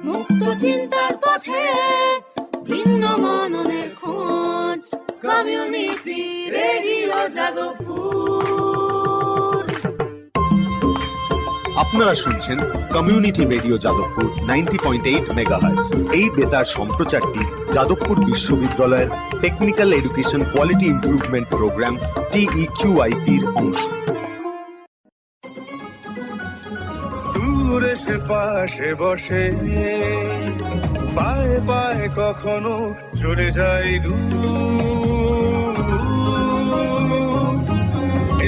মুক্ত চিন্তার পথে ভিন্ন মননের খোঁজ কমিউনিটি রেডিও যাদবপুর। আপনারা শুনছেন কমিউনিটি রেডিও যাদবপুর 90.8 মেগাহার্টজ। এই বেতার সম্প্রচারটি যাদবপুর বিশ্ববিদ্যালয়ের technical education quality improvement programme TEQIP-র অংশ। দূরে সে পাশে বসে পায়ে পায়ে কখনো চলে যায় দূর।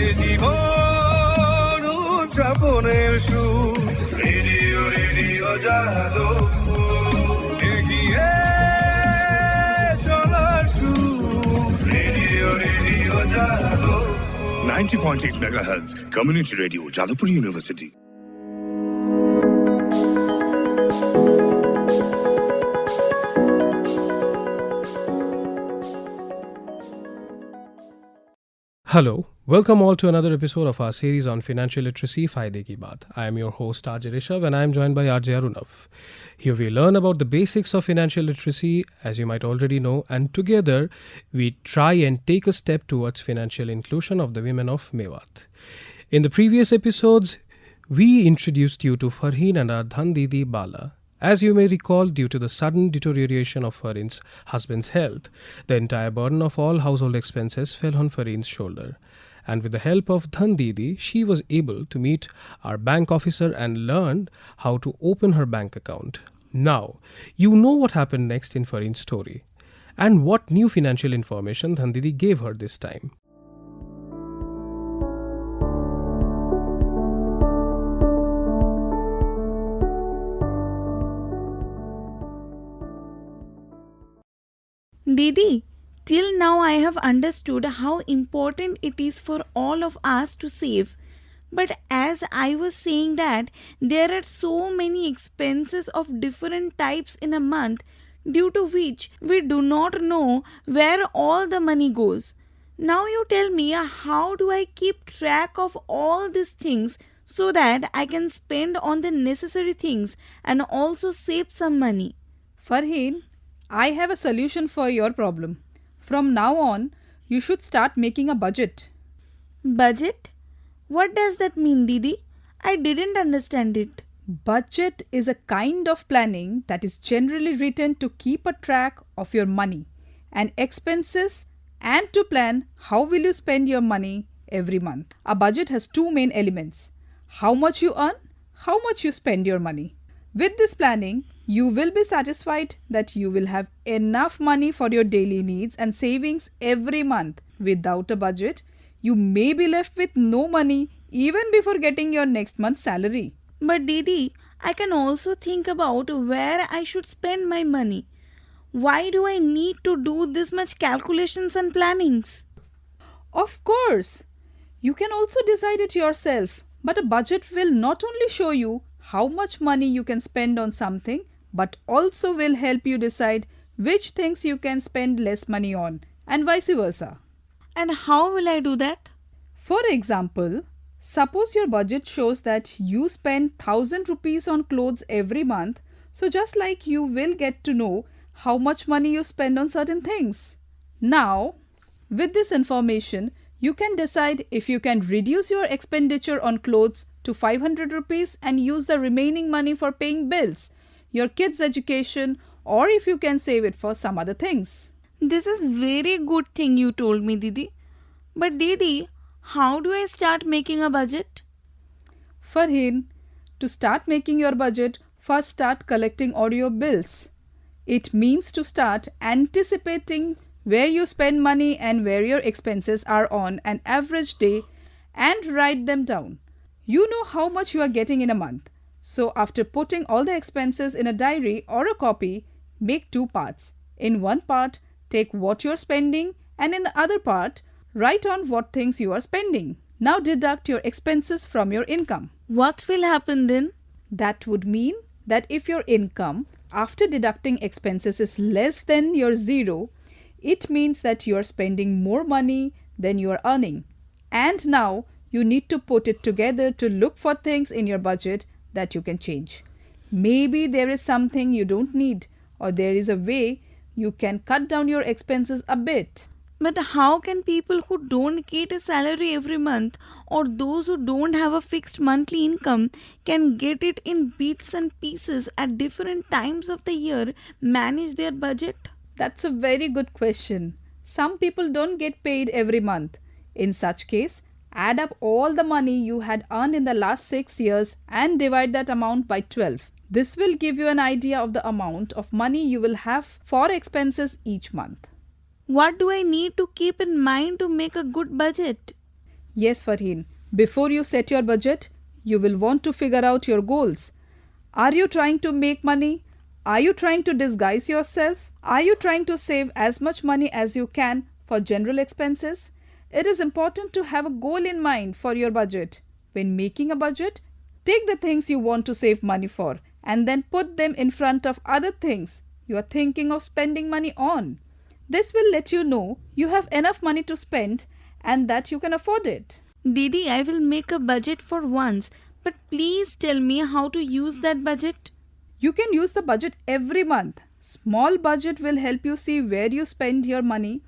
এ জীবন উদযাপনের সুর, রেডিও রেডিও যাদবপুর। এগিয়ে চলার সুর, radio radio Jadavpur. 90.8 megahertz Community Radio, Jadavpur University. Hello, welcome all to another episode of our series on financial literacy, Fayde Ki Baat. I am your host RJ Rishav and I am joined by RJ Arunav. Here we learn about the basics of financial literacy, as you might already know, and together we try and take a step towards financial inclusion of the women of Mewat. In the previous episodes, we introduced you to Farheen and our Dhan Didi Bala. As you may recall, due to the sudden deterioration of Farheen's husband's health, the entire burden of all household expenses fell on Farheen's shoulder. And with the help of Dhan Didi, she was able to meet our bank officer and learned how to open her bank account. Now, you know what happened next in Farheen's story and what new financial information Dhan Didi gave her this time. Didi, till now I have understood how important it is for all of us to save. But as I was saying that there are so many expenses of different types in a month, due to which we do not know where all the money goes. Now you tell me, how do I keep track of all these things so that I can spend on the necessary things and also save some money? Farheen, I have a solution for your problem. From now on, you should start making a budget. Budget? What does that mean, Didi? I didn't understand it. Budget is a kind of planning that is generally written to keep a track of your money and expenses and to plan how will you spend your money every month. A budget has two main elements: how much you earn, how much you spend your money. With this planning, you will be satisfied that you will have enough money for your daily needs and savings every month. Without a budget, you may be left with no money even before getting your next month's salary. But Didi, I can also think about where I should spend my money. Why do I need to do this much calculations and plannings? Of course, you can also decide it yourself, but a budget will not only show you how much money you can spend on something, but also will help you decide which things you can spend less money on, and vice versa. And how will I do that? For example, suppose your budget shows that you spend 1,000 rupees on clothes every month, so just like you will get to know how much money you spend on certain things. Now, with this information, you can decide if you can reduce your expenditure on clothes to 500 rupees and use the remaining money for paying bills, your kids' education, or if you can save it for some other things. This is very good thing you told me, Didi. But Didi, how do I start making a budget? Farheen, to start making your budget, first start collecting all your bills. It means to start anticipating where you spend money and where your expenses are on an average day and write them down. You know how much you are getting in a month. So after putting all the expenses in a diary or a copy, make two parts. In one part, take what you're spending, and in the other part, write on what things you are spending. Now deduct your expenses from your income. What will happen then? That would mean that if your income after deducting expenses is less than your zero, it means that you are spending more money than you are earning. And now you need to put it together to look for things in your budget that you can change. Maybe there is something you don't need, or there is a way you can cut down your expenses a bit. But how can people who don't get a salary every month or those who don't have a fixed monthly income can get it in bits and pieces at different times of the year manage their budget? That's a very good question. Some people don't get paid every month. In such case, add up all the money you had earned in the last 6 years and divide that amount by 12. This will give you an idea of the amount of money you will have for expenses each month. What do I need to keep in mind to make a good budget? Yes, Farheen. Before you set your budget, you will want to figure out your goals. Are you trying to make money? Are you trying to disguise yourself? Are you trying to save as much money as you can for general expenses? It is important to have a goal in mind for your budget. When making a budget, take the things you want to save money for and then put them in front of other things you are thinking of spending money on. This will let you know you have enough money to spend and that you can afford it. Didi, I will make a budget for once, but please tell me how to use that budget. You can use the budget every month. Small budget will help you see where you spend your money,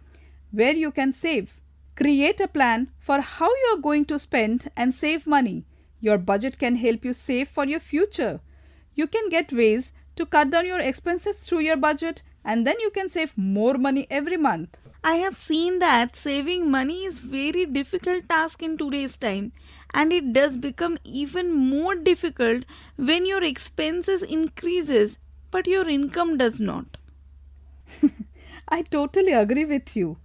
where you can save. Create a plan for how you are going to spend and save money. Your budget can help you save for your future. You can get ways to cut down your expenses through your budget and then you can save more money every month. I have seen that saving money is very difficult task in today's time, and it does become even more difficult when your expenses increases but your income does not. I totally agree with you.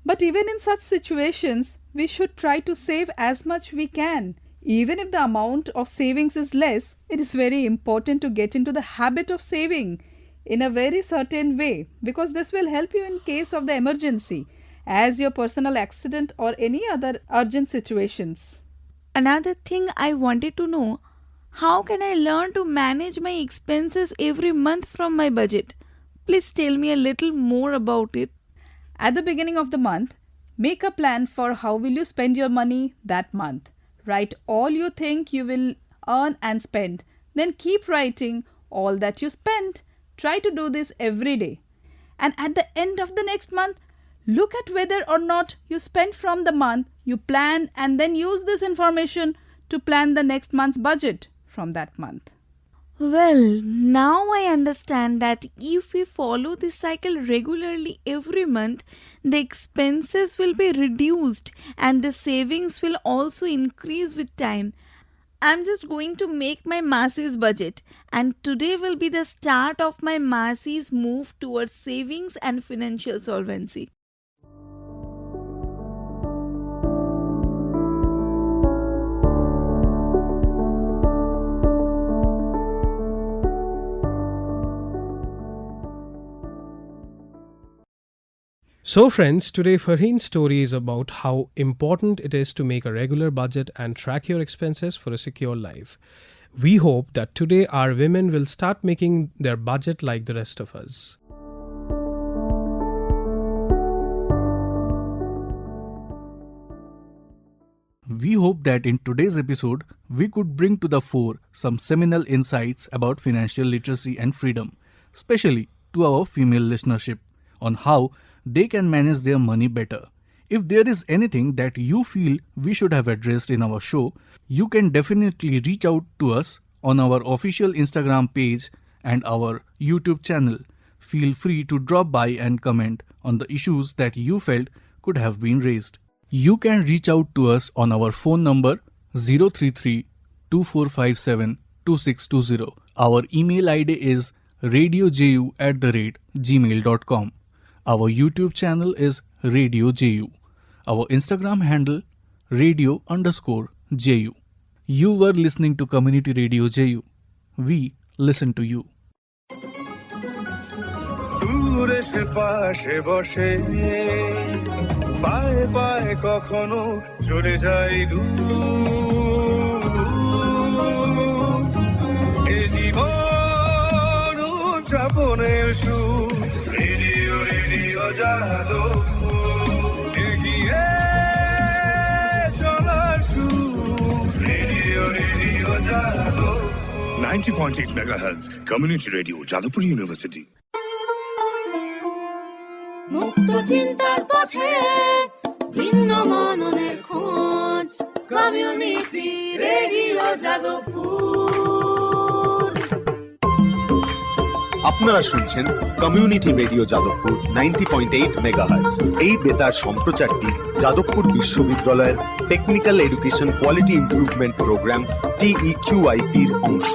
But even in such situations, we should try to save as much we can. Even if the amount of savings is less, it is very important to get into the habit of saving in a very certain way, because this will help you in case of the emergency, as your personal accident or any other urgent situations. Another thing I wanted to know, how can I learn to manage my expenses every month from my budget? Please tell me a little more about it. At the beginning of the month, make a plan for how will you spend your money that month. Write all you think you will earn and spend. Then keep writing all that you spend. Try to do this every day. And at the end of the next month, look at whether or not you spent from the month you planned and then use this information to plan the next month's budget from that month. Well, now I understand that if we follow this cycle regularly every month, the expenses will be reduced and the savings will also increase with time. I'm just going to make my Masi's budget, and today will be the start of my Masi's move towards savings and financial solvency. So friends, today Farheen's story is about how important it is to make a regular budget and track your expenses for a secure life. We hope that today our women will start making their budget like the rest of us. We hope that in today's episode, we could bring to the fore some seminal insights about financial literacy and freedom, especially to our female listenership, on how they can manage their money better. If there is anything that you feel we should have addressed in our show, you can definitely reach out to us on our official Instagram page and our YouTube channel. Feel free to drop by and comment on the issues that you felt could have been raised. You can reach out to us on our phone number 033 2457 2620. Our email ID is radioju@gmail.com. Our YouTube channel is Radio JU. Our Instagram handle radio_JU. You were listening to Community Radio JU. We listen to you. দূরে সে পাশে বসে পায়ে পায়ে কখনো চলে যায় দূর এ জীবন উদযাপনের সুর রেডিও রেডিও জাদু এগিয়ে চলার সুর রেডিও রেডিও জাদু 90.8 megahertz community radio Jadavpur university. মুক্ত চিন্তার পথে ভিন্ন মননের খোঁজ কমিউনিটি রেডিও যাদবপুর। আপনারা শুনছেন কমিউনিটি রেডিও যাদবপুর 90.8 মেগাহার্টজ। এই বেতার সম্প্রচারটি যাদবপুর বিশ্ববিদ্যালয়ের technical education quality improvement programme TEQIP-র অংশ।